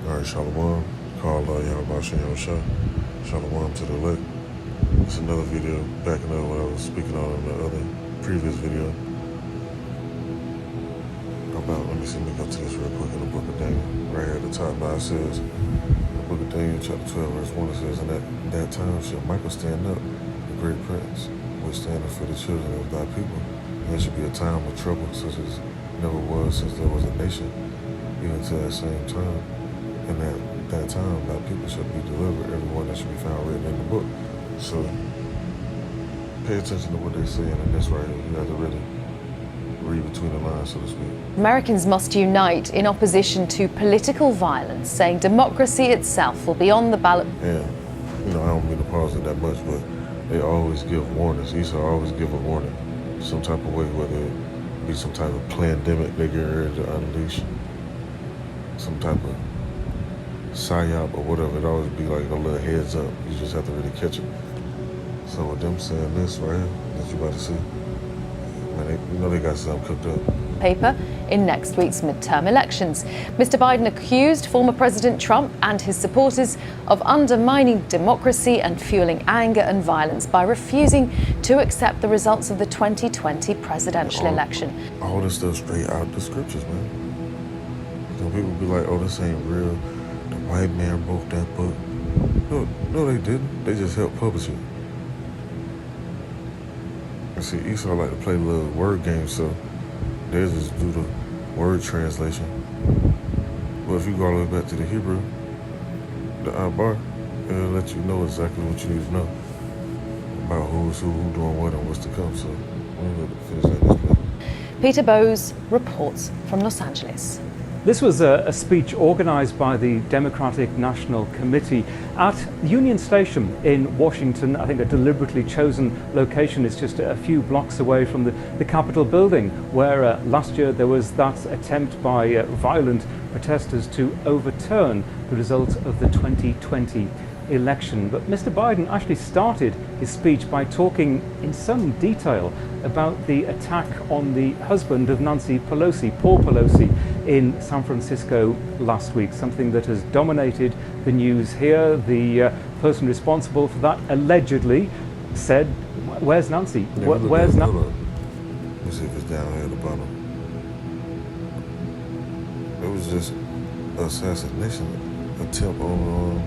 All right, Shalom. Call Yahweh Shem Shah. Shalom to the elect. It's another video backing up what I was speaking on in the other previous video. Let me see, let me go to this real quick in the book of Daniel. Right here at the top, now it says, in the book of Daniel, chapter 12, verse 1, it says, "In that time shall Michael stand up, the great prince, which standeth for the children of thy people. And there should be a time of trouble, such as never was since there was a nation, even to that same time. And at that time, thy people shall be delivered, everyone that shall be found written in the book." So, pay attention to what they're saying in this right here. You have to really read between the lines, so to speak. Americans must unite in opposition to political violence, saying democracy itself will be on the ballot. And, I don't mean to pause it that much, but they always give warnings. Esau always give a warning, some type of way, whether it be some type of pandemic they get ready to unleash, some type of psyop or whatever. It always be like a little heads up. You just have to really catch it. So with them saying this right here, that you about to see, man, they got something cooked up. Paper in next week's midterm elections. Mr. Biden accused former President Trump and his supporters of undermining democracy and fueling anger and violence by refusing to accept the results of the 2020 presidential election. All this stuff straight out the scriptures, man. People be like, "Oh, this ain't real. The white man wrote that book." No, they didn't. They just helped publish it. See, Esau like to play little word games, so they just do the word translation. But if you go all the way back to the Hebrew, the Abar, it'll let you know exactly what you need to know about who's who doing what, and what's to come. So we're going to finish that display. Peter Bowes reports from Los Angeles. This was a speech organised by the Democratic National Committee at Union Station in Washington. I think a deliberately chosen location. It's just a few blocks away from the Capitol building, where last year there was that attempt by violent protesters to overturn the result of the 2020 election. But Mr. Biden actually started his speech by talking in some detail about the attack on the husband of Nancy Pelosi, Paul Pelosi, in San Francisco last week, something that has dominated the news here. The person responsible for that allegedly said, "Where's Nancy? Where's Nancy?" Let me see if it's down here at the bottom. It was just an assassination attempt on,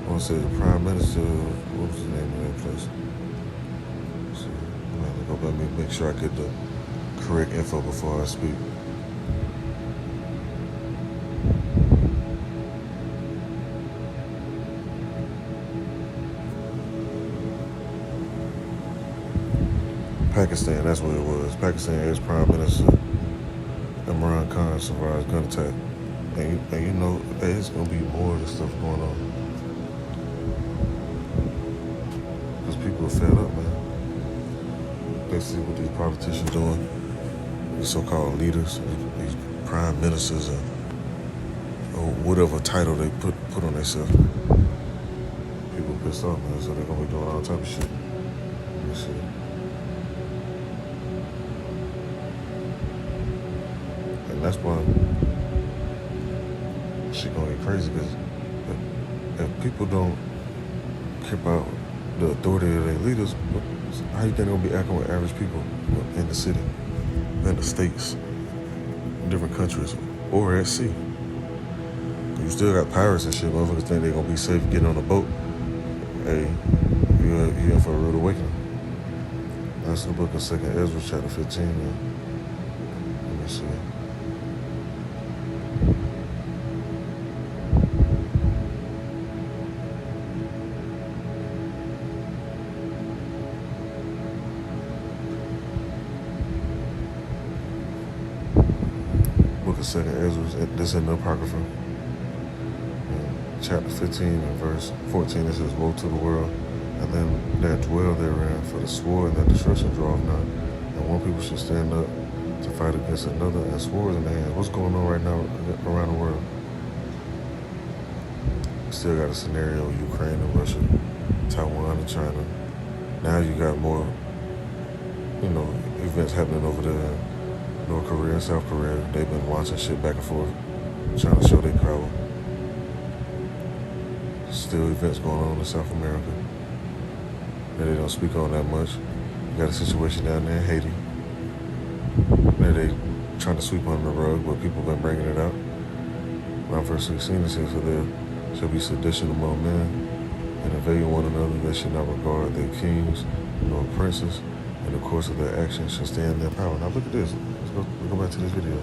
I want to say, the Prime Minister. What was the name of that place? So I'm going to go back and make sure I get the correct info before I speak. Pakistan, that's what it was. Pakistan ex-Prime Minister Imran Khan survived gun attack. And you know, there's going to be more of this stuff going on. Because people are fed up, man. They see what these politicians doing, these so-called leaders, these prime ministers, or whatever title they put on themselves. People pissed off, man, so they're going to be doing all type of shit. Let me see. And that's why shit gonna get crazy, because if people don't care about the authority of their leaders, how you think they're gonna be acting with average people in the city, in the states, in different countries, or at sea? You still got pirates and shit. Motherfuckers think they're gonna be safe getting on a boat. Hey, you're in for a rude awakening. That's the book of 2nd Ezra, chapter 15. Let me see. Book of 2nd Ezra, this is in the Apocrypha. Chapter 15 and verse 14, it says, "Woe to the world, and them that dwell therein, for the sword and that destruction draweth nigh. And one people should stand up to fight against another, and swords in their hands." What's going on right now around the world? Still got a scenario, Ukraine and Russia, Taiwan and China. Now you got more, events happening over there in North Korea and South Korea. They've been launching shit back and forth. trying to show their power. Still events going on in South America that they don't speak on that much. You got a situation down there in Haiti that they trying to sweep under the rug, but people been bringing it out. When I first seen it, says that there shall be sedition among men, and invading one another, they should not regard their kings nor princes, and the course of their actions shall stand their power. Now look at this. Let's go back to this video.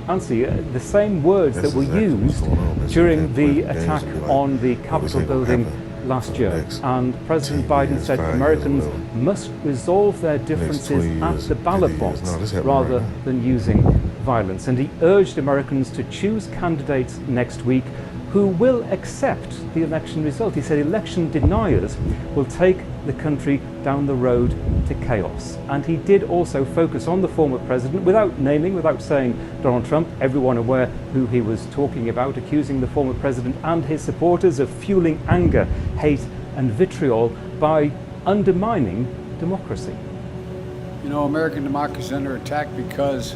Nancy, the same words that were used during the attack on the Capitol building last year. And President Biden said Americans must resolve their differences at the ballot box rather than using violence. And he urged Americans to choose candidates next week who will accept the election result. He said election deniers will take the country down the road to chaos. And he did also focus on the former president without naming, without saying Donald Trump, everyone aware who he was talking about, accusing the former president and his supporters of fueling anger, hate and vitriol by undermining democracy. You know, American democracy is under attack because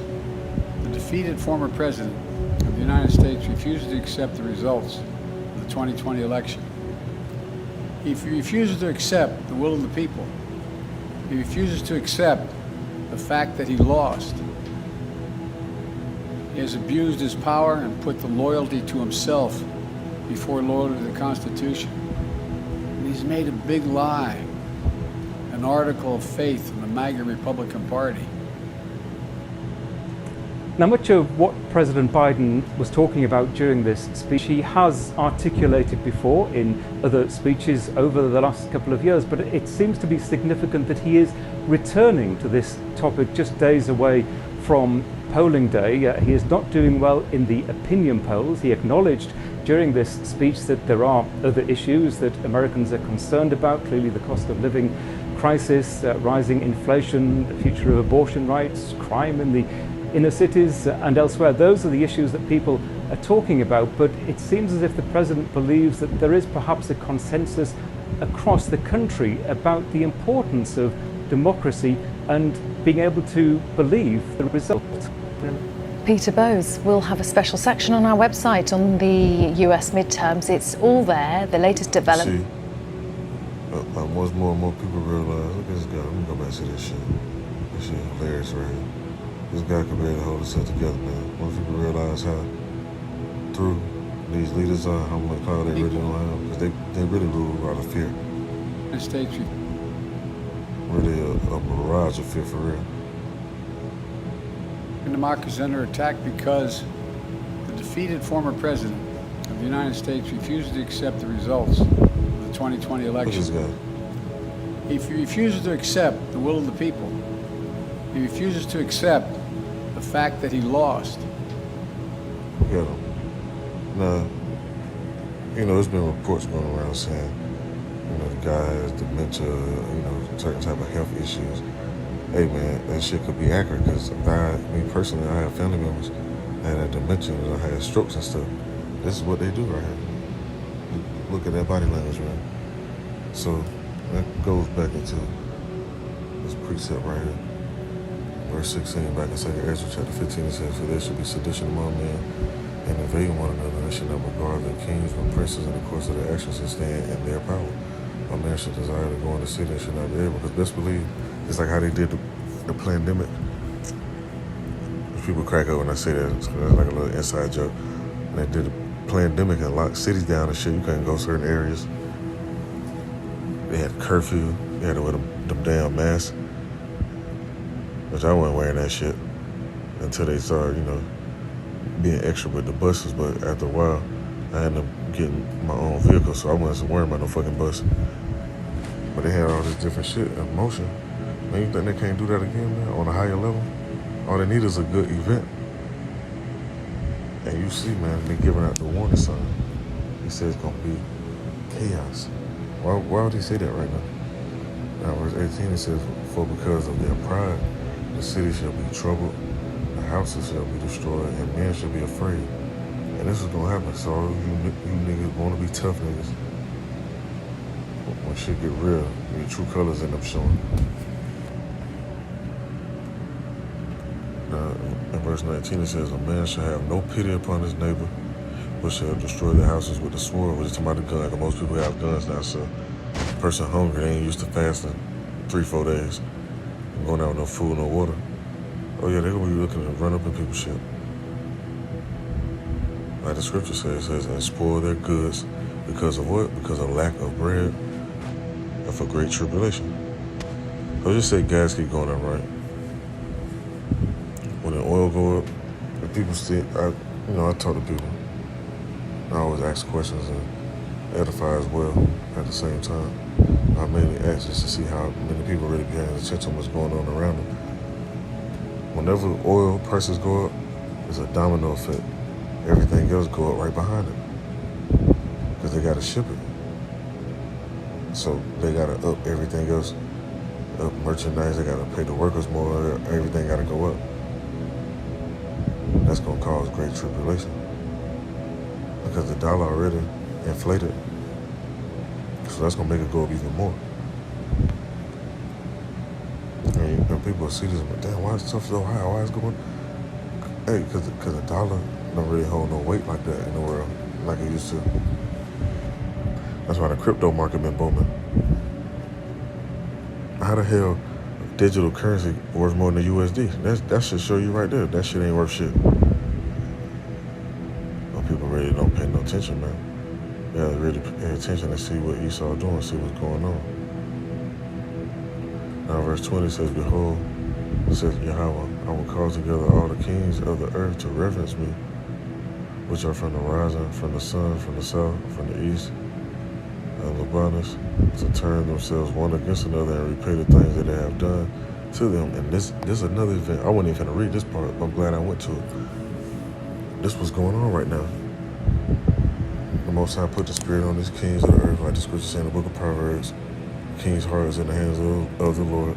the defeated former president of the United States refuses to accept the results of the 2020 election. He refuses to accept the will of the people. He refuses to accept the fact that he lost. He has abused his power and put the loyalty to himself before loyalty to the Constitution. And he's made a big lie an article of faith in the MAGA Republican Party. Now, much of what President Biden was talking about during this speech, he has articulated before in other speeches over the last couple of years, but it seems to be significant that he is returning to this topic just days away from polling day. He is not doing well in the opinion polls. He acknowledged during this speech that there are other issues that Americans are concerned about, clearly the cost of living crisis, rising inflation, the future of abortion rights, crime in the inner cities and elsewhere. Those are the issues that people are talking about, but it seems as if the president believes that there is perhaps a consensus across the country about the importance of democracy and being able to believe the result. Peter Bowes will have a special section on our website on the US midterms. It's all there, the latest development. Once more and more people realize, look at this guy, let me go back to this shit. This shit is hilarious right here. This guy could barely hold himself together, man. Once people realize how through these leaders are, how much power they really don't have, because they really rule out of fear. The States Really a mirage of fear for real. democracy is under attack because the defeated former president of the United States refuses to accept the results of the 2020 election. Look at this guy. He refuses to accept the will of the people. He refuses to accept the fact that he lost. Look at him. Now, you know, there's been reports going around saying, you know, the guy has dementia, you know, certain type of health issues. Hey man, that shit could be accurate because me personally, I have family members that had dementia and I had strokes and stuff. This is what they do right here. Look at that body language, man. So that goes back into this precept right here. Verse 16, back in 2 Ezra chapter 15, it says, "For there should be sedition among men, and invading one another, they should not regard their kings or princes in the course of their actions and stand in their power. A man should desire to go in the city and should not be able." Because best believe, it's like how they did the pandemic. People crack up when I say that, it's like a little inside joke. And they did the pandemic and locked cities down and shit. You couldn't go certain areas. They had curfew. They had to wear them damn masks. Which I wasn't wearing that shit until they started, you know, being extra with the buses. But after a while, I ended up getting my own vehicle, so I wasn't worrying about no fucking bus. But they had all this different shit in motion. Man, you think they can't do that again, man, on a higher level? All they need is a good event. And you see, man, they giving out the warning sign. He says it's gonna be chaos. Why would he say that right now? Now, verse 18, it says, "For because of their pride, the city shall be troubled, the houses shall be destroyed, and men shall be afraid." And this is gonna happen. So all you niggas wanna be tough niggas. When shit get real, your true colors end up showing. In verse 19 it says, a man shall have no pity upon his neighbor, but shall destroy their houses with the sword, which is talking about the gun. Like most people have guns now, so a person hungry, they ain't used to fasting 3-4 days, going out with no food, no water. Oh yeah, they're gonna be looking to run up in people's shit. Like the scripture says, and spoil their goods because of what? Because of lack of bread and for great tribulation. So just say gas keep going up, right? When the oil go up, the people still, I talk to people. I always ask questions and edify as well at the same time. I mainly ask just to see how many people really paying attention to what's going on around them. Whenever oil prices go up, there's a domino effect. Everything else go up right behind it because they got to ship it. So they got to up everything else, up merchandise. They got to pay the workers more. Everything got to go up. That's going to cause great tribulation because the dollar already inflated. So that's going to make it go up even more. And people see this, but damn, why is stuff so high? Why is it going? Hey, because the dollar don't really hold no weight like that in the world like it used to. That's why the crypto market been booming. How the hell digital currency worth more than the USD? That should show you right there. That shit ain't worth shit. Well, people really don't pay no attention, man. They gotta really pay attention and see what Esau doing, see what's going on. Now verse 20 says, behold, says Yahweh, I will call together all the kings of the earth to reverence me, which are from the rising, from the sun, from the south, from the east, and Libanus, to turn themselves one against another and repay the things that they have done to them. And this is another event. I wasn't even going to read this part. I'm glad I went to it. This was going on right now. The Most High put the spirit on these kings of the earth, like the scripture says in the book of Proverbs. The king's heart is in the hands of the Lord.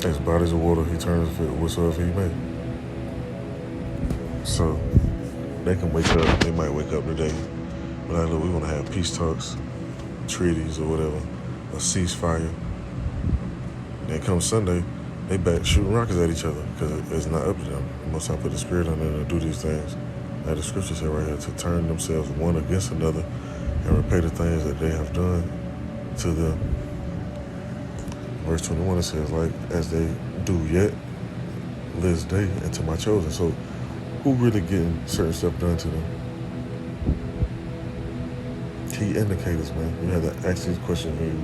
As bodies of water, he turns it whatsoever he may. So they can wake up. They might wake up today. But like, look, we want to have peace talks, treaties or whatever, a ceasefire. Then come Sunday, they back shooting rockets at each other because it's not up to them. The Most High put the spirit on them to do these things. Like the scripture said right here, to turn themselves one against another and repay the things that they have done to them. Verse 21, it says, like, as they do yet this day and to my chosen. So who really getting certain stuff done to them? Key indicators, man. You have to ask these questions when you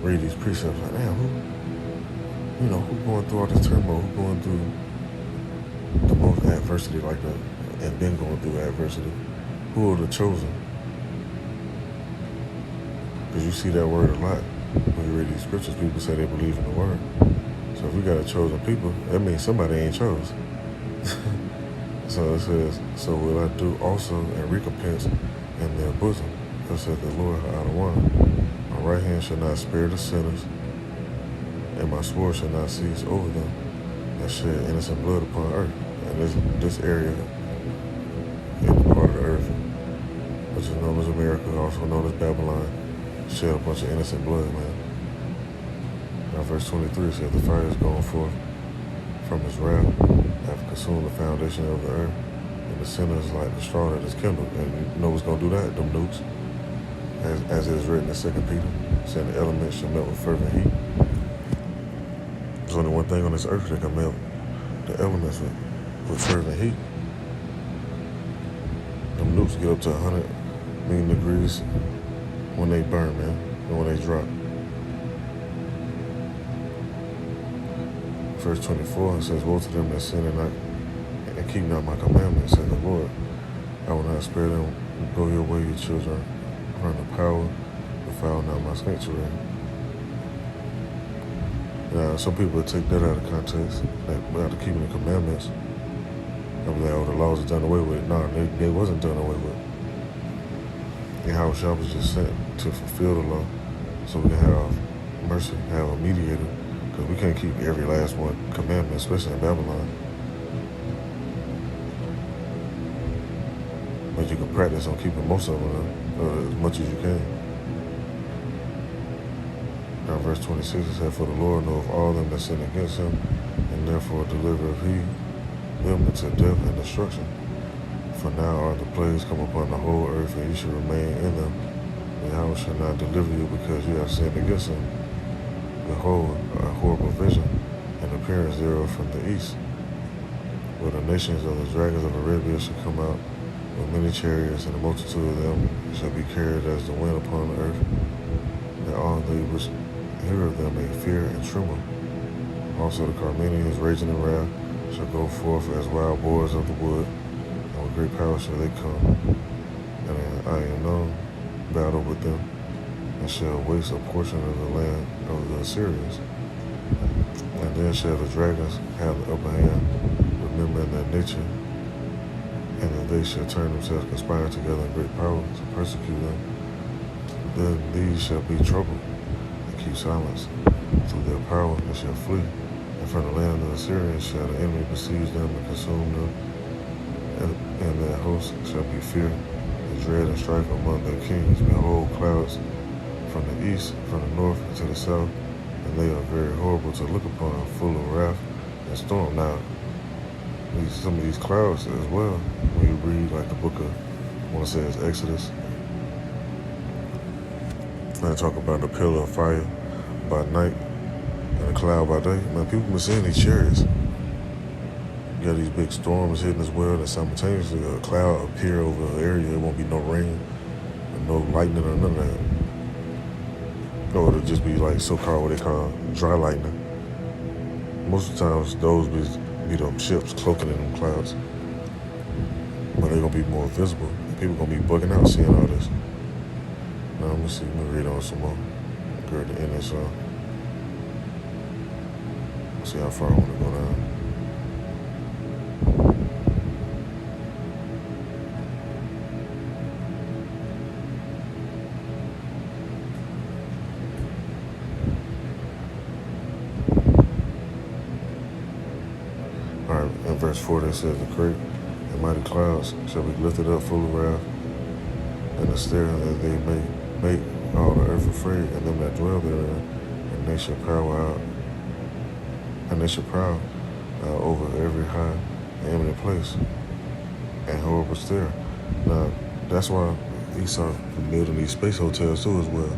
read these precepts. Like, damn, who going through all this turmoil? Who going through the most adversity like that and been going through adversity? Who are the chosen? Because you see that word a lot. When you read these scriptures, people say they believe in the word. So if we got a chosen people, that means somebody ain't chose. So it says, so will I do also and recompense in their bosom. Thus saith the Lord out of one. My right hand shall not spare the sinners, and my sword shall not cease over them that shed innocent blood upon earth. And this area in the part of the earth, which is known as America, also known as Babylon, shed a bunch of innocent blood, man. Now verse 23 says, the fire is gone forth from his wrath, have consumed the foundation of the earth, and the sinners like the straw that is kindled. And you know what's going to do that? Them nukes. As it is written in 2 Peter, saying the elements shall melt with fervent heat. There's only one thing on this earth that can melt the elements with fervent heat. Them nukes get up to 100 million degrees when they burn, man, and when they drop. Verse 24, it says, woe to them that sin and keep not my commandments, says the Lord. I will not spare them. Go your way, your children. Run the power, defile not my sanctuary. Now, some people take that out of context, that without keeping the commandments, they'll be like, oh, the laws are done away with. No, they wasn't done away with. Yahweh was just sent to fulfill the law so we can have mercy, have a mediator, because we can't keep every last one commandment, especially in Babylon. But you can practice on keeping most of them as much as you can. Now verse 26 it said, for the Lord knoweth all them that sin against him, and and therefore delivereth he them into death and destruction. For now are the plagues come upon the whole earth, and ye shall remain in them. And Yahweh shall not deliver you because you have sinned against him. Behold, a horrible vision, and appearance thereof from the east, where the nations of the dragons of Arabia shall come out with many chariots, and the multitude of them shall be carried as the wind upon the earth, that all they which hear of them may fear and tremble. Also the Carmenians raging in wrath shall go forth as wild boars of the wood, and with great power shall they come. And I am known battle with them, and shall waste a portion of the land of the Assyrians. And then shall the dragons have the upper hand, remembering their nature, and that they shall turn themselves, conspiring together in great power to persecute them. Then these shall be troubled, and keep silence through their power, and shall flee. And from the land of the Assyrians shall the enemy besiege them and consume them, and their hosts shall be fear and dread and strife among their kings. Behold, clouds from the east, from the north, and to the south, and they are very horrible to look upon, full of wrath and storm. Now, some of these clouds as well, when you read like the book of, I want to say it's Exodus, and I talk about the pillar of fire by night and a cloud by day. Man, people been seeing these chariots. You got these big storms hitting as well, and simultaneously a cloud appear over an area. There won't be no rain, and no lightning or none of that. Or it'll just be like so-called what they call dry lightning. Most of the times those be them ships cloaking in them clouds. But they're gonna be more visible. People gonna be bugging out seeing all this. Now let me see, let me read on some more. Go to the end of this song. See how far I wanna go down. Alright, in verse 4 it says, the great and mighty clouds shall be lifted up full of wrath, and the stair that they may make all the earth afraid, and them that dwell therein, and they shall prowl over every high and eminent place, and horrible stair. Now, that's why Esau building these space hotels too as well.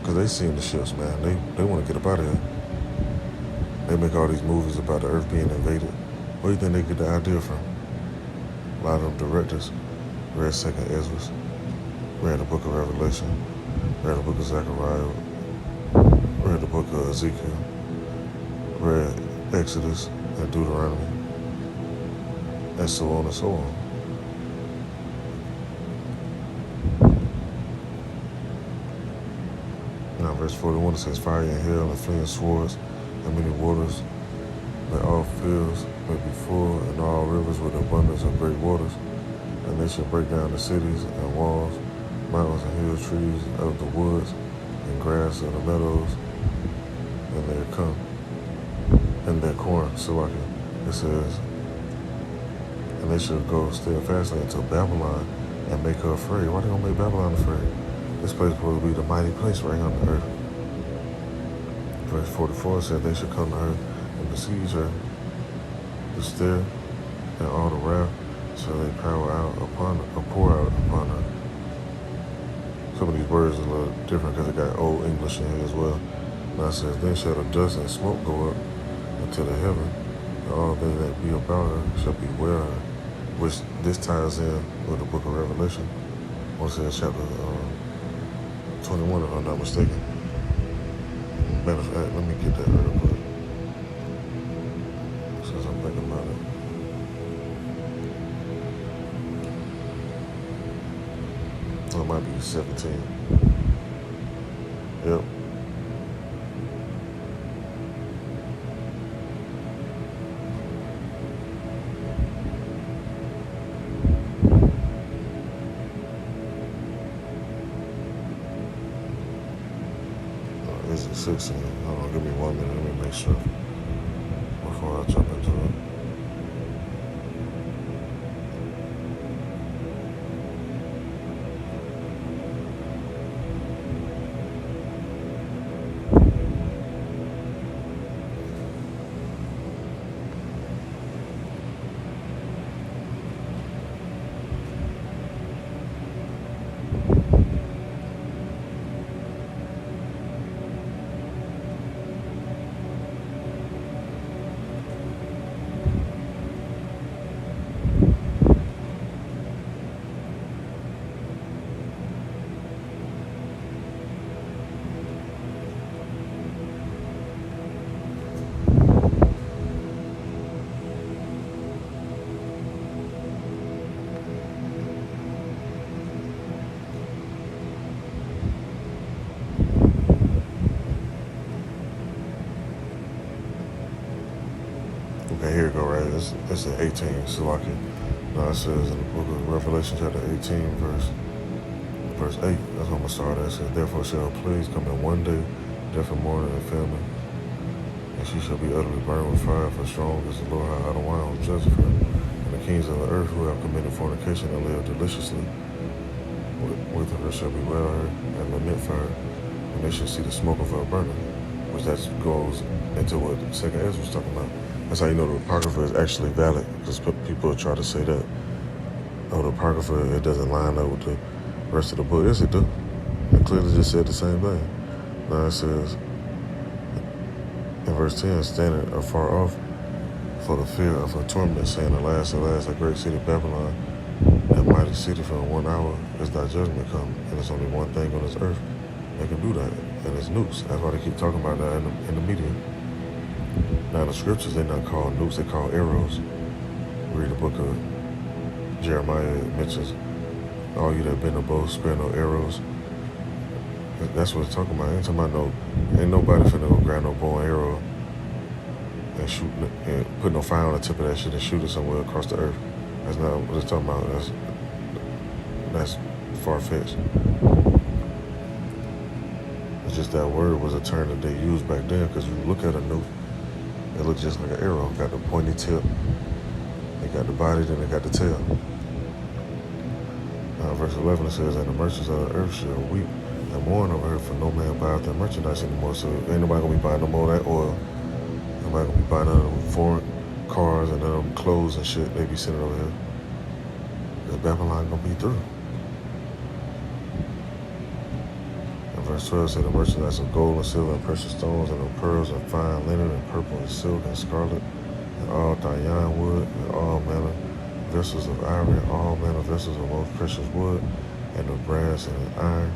Because they seen the ships, man. They want to get up out of here. They make all these movies about the earth being invaded. Where do you think they get the idea from? A lot of them directors read 2nd Ezra, read the book of Revelation, read the book of Zechariah, read the book of Ezekiel, read Exodus and Deuteronomy, and so on and so on. Now verse 41 it says, fire and hail and flaming swords and many waters, that all fields may be full, and all rivers with abundance of great waters. And they shall break down the cities and walls, mountains and hill trees of the woods, and grass of the meadows, and their come, and their corn, Salaki. It says, and they shall go steadfastly into Babylon and make her afraid. Why they gonna make Babylon afraid? This place is supposed to be the mighty place right on the earth. Verse 44 said, they shall come to her and besiege her, the stair, and all the wrath shall they pour out upon her. Some of these words are a little different because it got old English in here as well. Now it says, then shall the dust and smoke go up into the heaven, and all they that be about her shall beware her. Which this ties in with the book of Revelation. Once it says chapter 21, if I'm not mistaken. Matter of fact, let me get that real quick, since I'm thinking about it. Oh, it might be 17. Yep. Is it 16? Hold on, give me 1 minute. Let me make sure before I jump into it. it's in 18, Salaki. Now it says in the book of Revelation, chapter 18, verse 8, that's what I'm going to start at. It says, therefore shall plagues come in one day, death and mourning and famine, and she shall be utterly burned with fire, for strong is the Lord out of wine will judge her. And the kings of the earth who have committed fornication and live deliciously with her shall bewail her and lament for her, and they shall see the smoke of her burning. Which that goes into what Second Ezra was talking about. That's how you know the Apocrypha is actually valid, because people try to say that, oh, the Apocrypha, it doesn't line up with the rest of the book. Yes, it do. It clearly just said the same thing. Now it says, in verse 10, standing afar off for the fear of her torment, saying, alas, alas, a great city Babylon, that mighty city, from 1 hour is thy judgment come, and there's only one thing on this earth that can do that, and it's nukes. That's why they keep talking about that in the media. Now the scriptures, they're not called nukes, they're called arrows. Read the book of Jeremiah, it mentions, all you that been a bow, spare no arrows. That's what it's talking about. Ain't talking about ain't nobody finna go grab no bow and arrow and shoot and put no fire on the tip of that shit and shoot it somewhere across the earth. That's not what it's talking about. That's far-fetched. It's just that word was a term that they used back then, because you look at a nuke, it looks just like an arrow. Got the pointy tip, they got the body, then they got the tail. Verse 11, it says, and the merchants of the earth shall weep and mourn over her, for no man buyeth their merchandise anymore. So ain't nobody gonna be buying no more of that oil. Nobody gonna be buying none of them foreign cars and none of them clothes and shit they be sending over here. Because Babylon gonna be through. Verse 12 said, the merchandise of gold and silver and precious stones and of pearls and fine linen and purple and silk and scarlet and all Diane wood and all manner vessels of ivory and all manner vessels of most precious wood and of brass and iron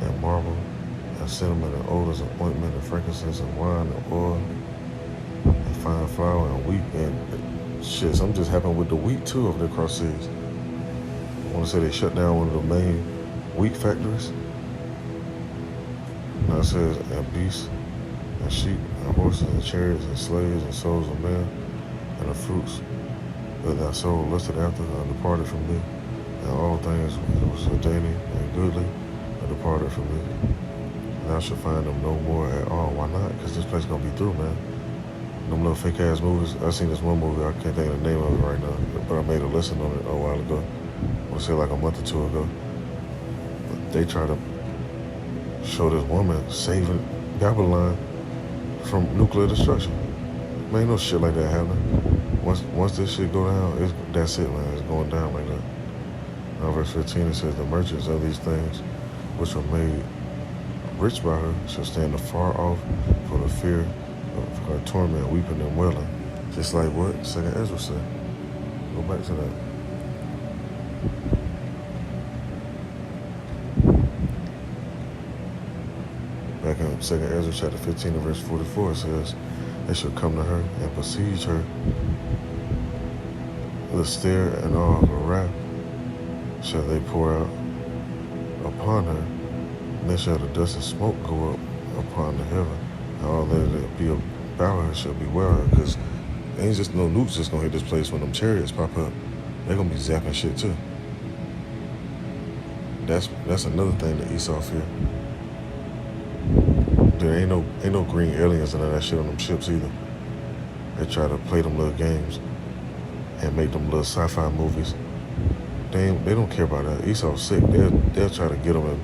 and marble and cinnamon and odors and ointment and frankincense and wine and oil and fine flour and wheat and shit. Something just happened with the wheat too over there across seas. I want to say they shut down one of the main wheat factories. Now it says, and beasts, and sheep, and horses, and chariots, and slaves, and souls of men, and the fruits that thy soul lusted after are departed from thee, and all things that was dainty and goodly are departed from thee. And thou shalt find them no more at all. Why not? Because this place gonna be through, man. Them little fake ass movies. I seen this one movie, I can't think of the name of it right now, but I made a lesson on it a while ago. I want to say like a month or two ago. But they try to show this woman saving Babylon from nuclear destruction. Man, ain't no shit like that happening. Once this shit go down, that's it, man. It's going down like that. Now, verse 15, it says, the merchants of these things which are made rich by her shall stand afar off for the fear of her torment, weeping and wailing. Just like what Second Ezra said. Go back to that. Back in 2 Ezra chapter 15 and verse 44, it says, they shall come to her and besiege her with stare and all of her wrath shall they pour out upon her, and then shall the dust and smoke go up upon the heaven, and all that be about her shall beware her, because ain't just no nukes just gonna hit this place when them chariots pop up. They're gonna be zapping shit too. That's another thing that Esau fear. There ain't no green aliens and all that shit on them ships either. They try to play them little games and make them little sci-fi movies. They don't care about that. Esau's sick. They'll try to get them and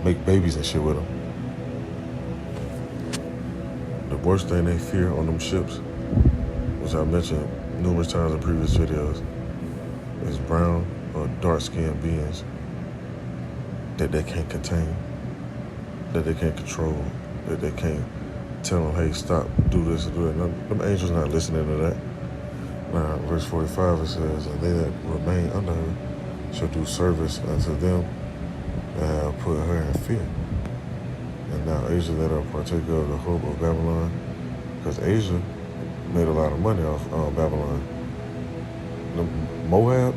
make babies and shit with them. The worst thing they fear on them ships, which I mentioned numerous times in previous videos, is brown or dark-skinned beings that they can't contain, that they can't control, that they can't tell them, hey, stop, do this or do that. Them angels not listening to that. Now, verse 45, it says, and they that remain under her shall do service unto them that have put her in fear. And now Asia that are partaker of the hope of Babylon, because Asia made a lot of money off Babylon. Moab,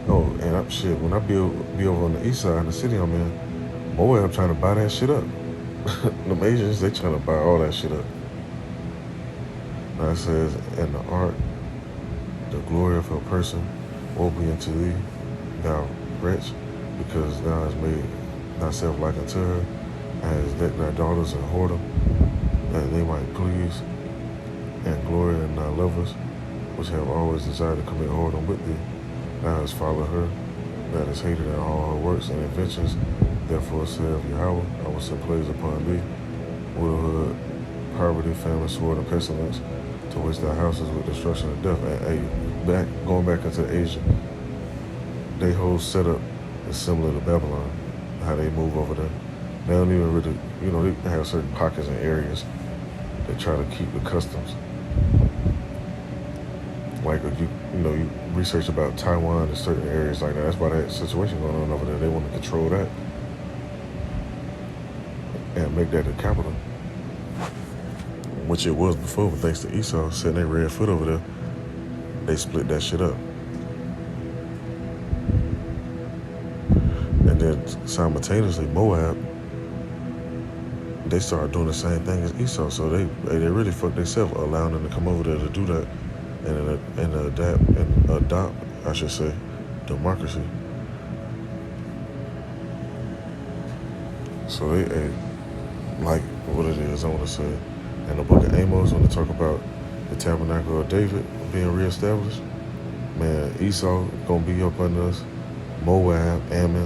and shit, when I be over on the east side of the city I'm in, Moab trying to buy that shit up. Them Asians, they trying to buy all that shit up. Now it says, and the ark the glory of her person, woe be unto thee, thou wretch, because thou hast made thyself like unto her, as decked thy daughters in whoredom, that they might please and glory in thy lovers, which have always desired to commit whoredom with thee. Thou hast followed her, that is hated in all her works and inventions. Therefore saith Yahweh, I will send plagues upon thee, widowhood, poverty, famine, sword, and pestilence, to waste thy houses with destruction and death. And going back into Asia, their whole setup is similar to Babylon, how they move over there. They don't even really, they have certain pockets and areas that try to keep the customs. Like you research about Taiwan and certain areas like that. That's why that situation going on over there. They want to control that and make that the capital, which it was before. But thanks to Esau setting their red foot over there, they split that shit up. And then simultaneously, Moab, they started doing the same thing as Esau. So they really fucked themselves, allowing them to come over there to do that and adopt, I should say, democracy. So they like what it is, I want to say. In the book of Amos, when they talk about the tabernacle of David being reestablished, man, Esau gonna be up under us, Moab, Ammon,